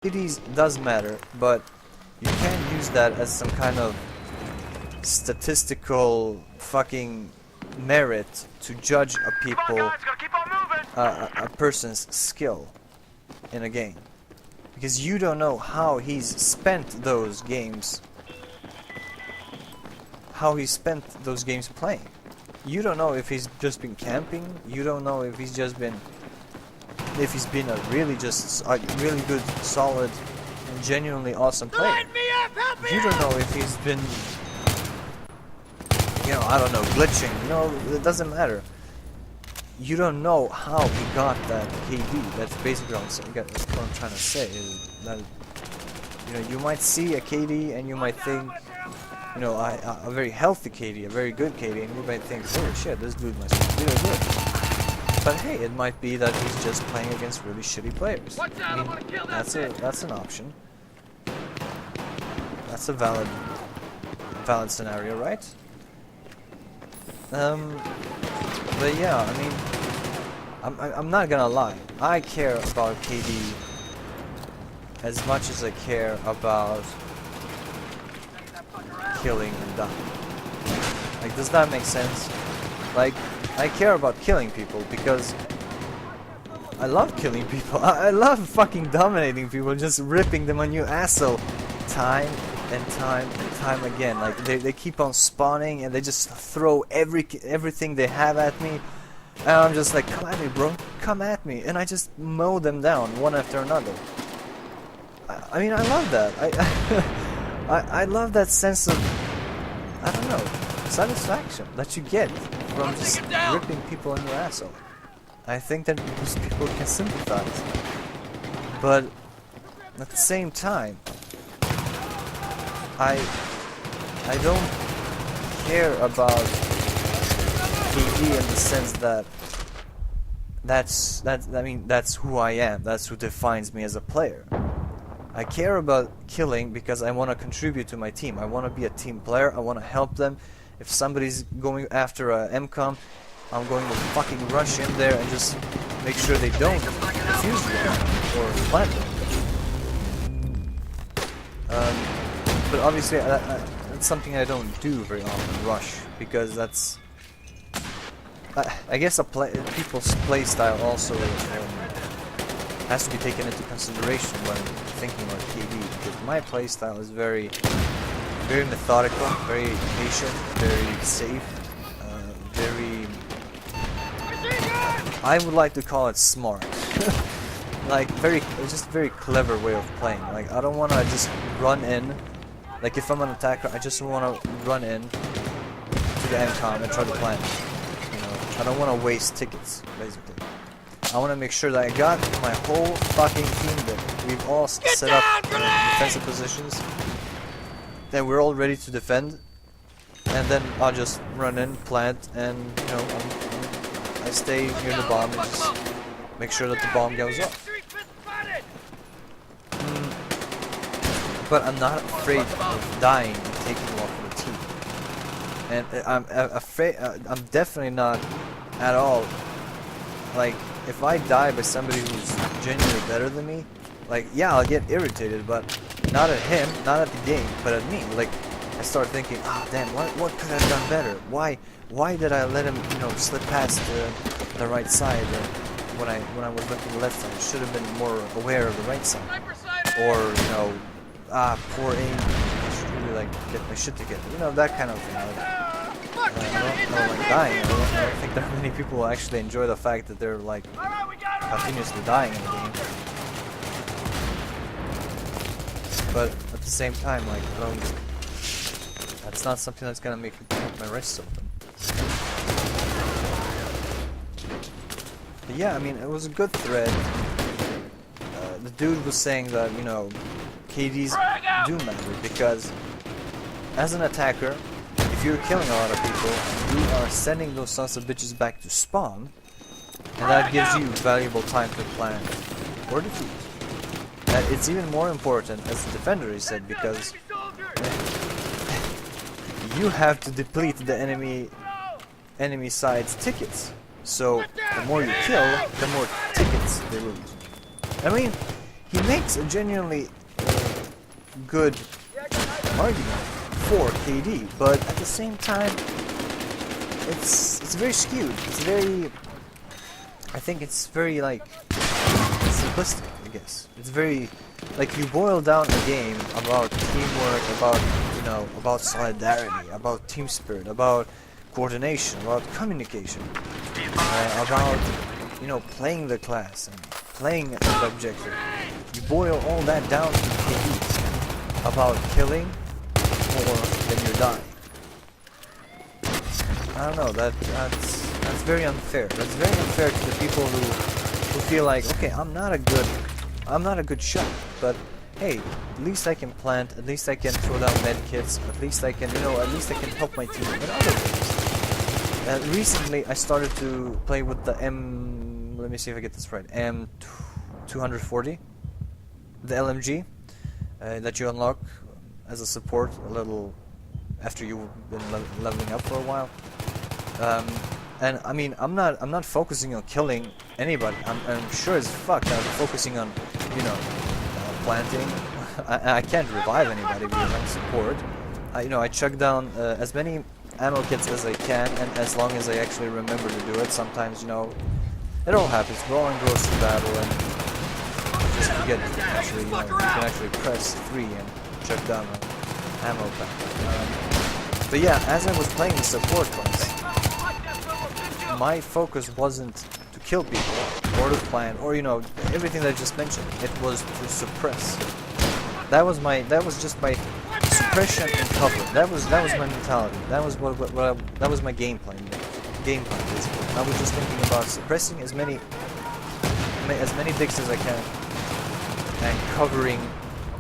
KDs does matter, but you can't use that as some kind of statistical fucking merit to judge a person's skill in a game, because you don't know how he's spent those games. Playing. You don't know if he's just been camping. You don't know if he's been a really good, solid, and genuinely awesome player. You don't know if he's been, I don't know, glitching. It doesn't matter. You don't know how he got that KD. That's basically what I'm trying to say. Is that you might see a KD and you might think, a very healthy KD, a very good KD, and you might think, holy shit, this dude must be really good. But hey, it might be that he's just playing against really shitty players. I mean, that's an option. That's a valid scenario, right? But yeah, I mean, I'm not gonna lie. I care about KD as much as I care about killing and dying. Like, does that make sense? Like, I care about killing people because I love killing people. I love fucking dominating people, just ripping them a new asshole time and time again. Like, they keep on spawning and they just throw everything they have at me, and I'm just like, come at me, bro, come at me, and I just mow them down one after another. I mean, I love that. I love that sense of, I don't know, satisfaction that you get from just ripping people in your asshole. I think that most people can sympathize, but at the same time, I don't care about KD in the sense that that's who I am. That's who defines me as a player. I care about killing because I want to contribute to my team. I want to be a team player. I want to help them. If somebody's going after a MCOM, I'm going to fucking rush in there and just make sure they don't defuse them or plant them. But obviously, that's something I don't do very often, rush, because that's... I guess people's playstyle also has to be taken into consideration when thinking about KD, because my playstyle is very methodical, very patient, very safe, very... I would like to call it smart. Like, just very clever way of playing. Like, I don't want to just run in. Like, if I'm an attacker, I just want to run in to the MCOM and try to plant. I don't want to waste tickets, basically. I want to make sure that I got my whole fucking team that we've all set up in defensive positions, then we're all ready to defend, and then I'll just run in, plant, and I stay near the bomb and just make sure that the bomb goes off. But I'm not afraid of dying and taking off the team. And I'm definitely not at all, like, if I die by somebody who's genuinely better than me, like, yeah, I'll get irritated, but not at him, not at the game, but at me. Like, I start thinking, oh damn, what could I have done better? Why did I let him, slip past the right side when I was looking left side? I should have been more aware of the right side. Or, poor aim, I should really, like, get my shit together. That kind of thing. I don't like dying. I don't think that many people actually enjoy the fact that they're, like, continuously dying in the game. But at the same time, like, that's not something that's gonna make me keep my wrists open. But yeah, I mean, it was a good thread. The dude was saying that, KDs do matter, because as an attacker, if you're killing a lot of people, you are sending those sons of bitches back to spawn, and that gives you valuable time to plan or defeat. And it's even more important, as the defender said, because you have to deplete the enemy side's tickets. So the more you kill, the more tickets they lose. I mean, he makes a genuinely good argument for KD, but at the same time, it's very skewed. It's very, I think it's very like simplistic, I guess. It's very like you boil down a game about teamwork, about about solidarity, about team spirit, about coordination, about communication, about playing the class and playing the objective. You boil all that down to KDs about killing or then you die. I don't know. That's very unfair. That's very unfair to the people who feel like, okay, I'm not a good shot, but hey, at least I can plant, at least I can throw down med kits, at least I can, at least I can help my team in other ways. Recently, I started to play with the let me see if I get this right, M240, the LMG, that you unlock as a support a little after you've been leveling up for a while. And I mean, I'm not focusing on killing anybody. I'm sure as fuck that I'm focusing on, planting. I can't revive anybody because I'm support. I chug down as many ammo kits as I can, and as long as I actually remember to do it. Sometimes, it all happens. We're all engrossed in battle, and just forget to actually, you can actually press 3 and chug down an ammo pack. But yeah, as I was playing the support class, my focus wasn't to kill people or to plant or everything that I just mentioned. It was to suppress. That was just my suppression and cover. That was my mentality. That was that was my game plan basically. I was just thinking about suppressing as many dicks as I can and covering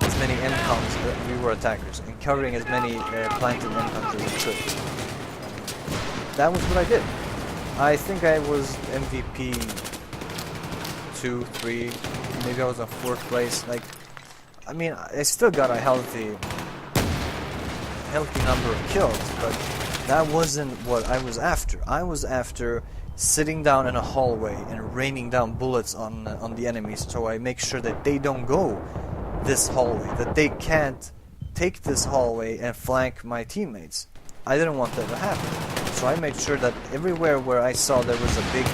as many MCOMs. We were attackers, and covering as many planted MCOMs as I could. That was what I did. I think I was MVP 2, 3, maybe I was on 4th place. Like, I mean, I still got a healthy number of kills, but that wasn't what I was after. I was after sitting down in a hallway and raining down bullets on the enemies, so I make sure that they don't go this hallway, that they can't take this hallway and flank my teammates. I didn't want that to happen. So I made sure that everywhere where I saw there was a big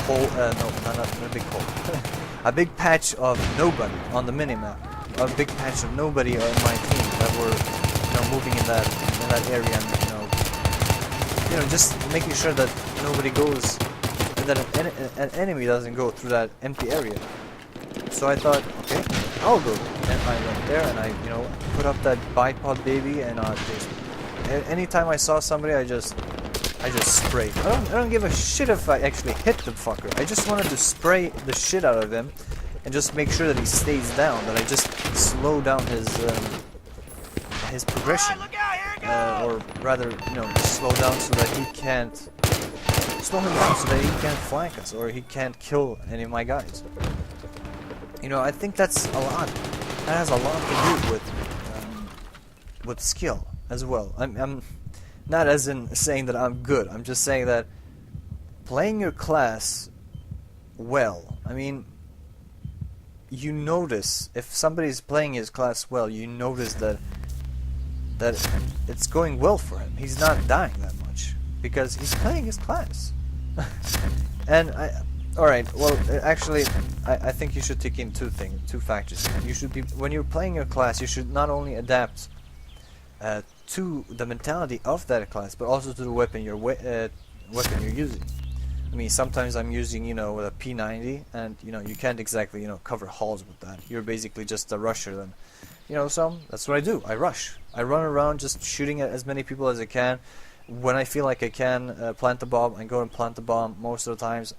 hole, no, not a big hole, a big patch of nobody on the minimap, a big patch of nobody on my team that were, moving in that area, and just making sure that nobody goes, that an enemy doesn't go through that empty area. So I thought, okay, I'll go, and I went there and I, put up that bipod baby, and just. Anytime I saw somebody, I just sprayed. I don't give a shit if I actually hit the fucker. I just wanted to spray the shit out of him and just make sure that he stays down. That I just slow down his progression, or rather, just slow down so that he can't slow him down so that he can't flank us or he can't kill any of my guys. I think that's a lot. That has a lot to do with skill as well. I'm not as in saying that I'm good. I'm just saying that playing your class well. I mean, you notice if somebody's playing his class well. You notice that it's going well for him. He's not dying that much because he's playing his class. And all right. Well, actually, I think you should take in two factors. You should be, when you're playing your class, you should not only adapt to the mentality of that class, but also to the weapon you're using. I mean, sometimes I'm using, a P90, and you can't exactly, cover halls with that. You're basically just a rusher then. So that's what I do. I rush. I run around just shooting at as many people as I can. When I feel like I can plant the bomb, I go and plant the bomb. Most of the times,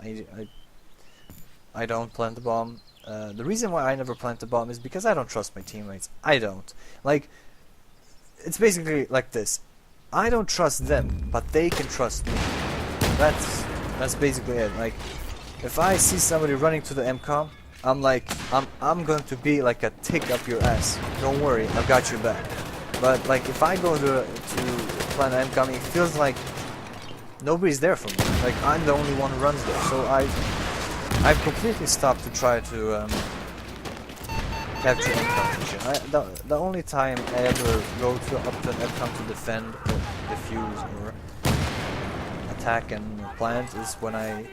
I don't plant the bomb. The reason why I never plant the bomb is because I don't trust my teammates. I don't. Like, it's basically like this. I don't trust them, but they can trust me. That's basically it. Like, if I see somebody running to the MCOM, I'm like, I'm going to be like a tick up your ass. Don't worry, I've got your back. But like, if I go to plan MCOM, it feels like nobody's there for me. Like, I'm the only one who runs there. So I've completely stopped to try to capture end count and shit. The only time I ever go to up to an end count to defend or defuse or attack and plant is when I'm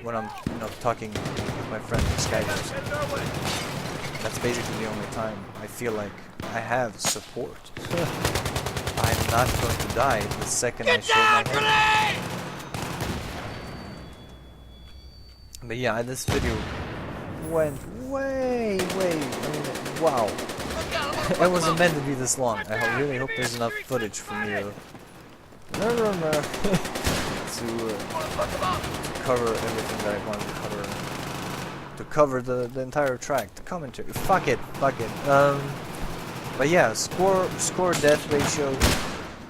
talking with my friend on Skype or something. That's basically the only time I feel like I have support. I'm not going to die the second I show my head. But yeah, this video went way, wow. It wasn't meant to be this long. I really hope there's enough footage for me to cover everything that I wanted to cover. To cover the entire track, the commentary. Fuck it. But yeah, score death ratio,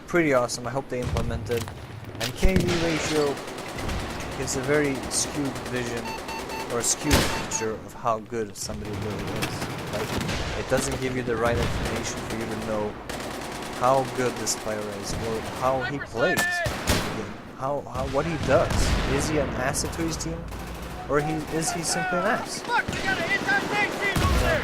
pretty awesome. I hope they implement it. And KD ratio gives a very skewed vision or a skewed picture of how good somebody really is. Like, it doesn't give you the right information for you to know how good this player is or how he plays. What he does. Is he an asset to his team, or is he simply an ass? Look, we gotta hit that next team over there!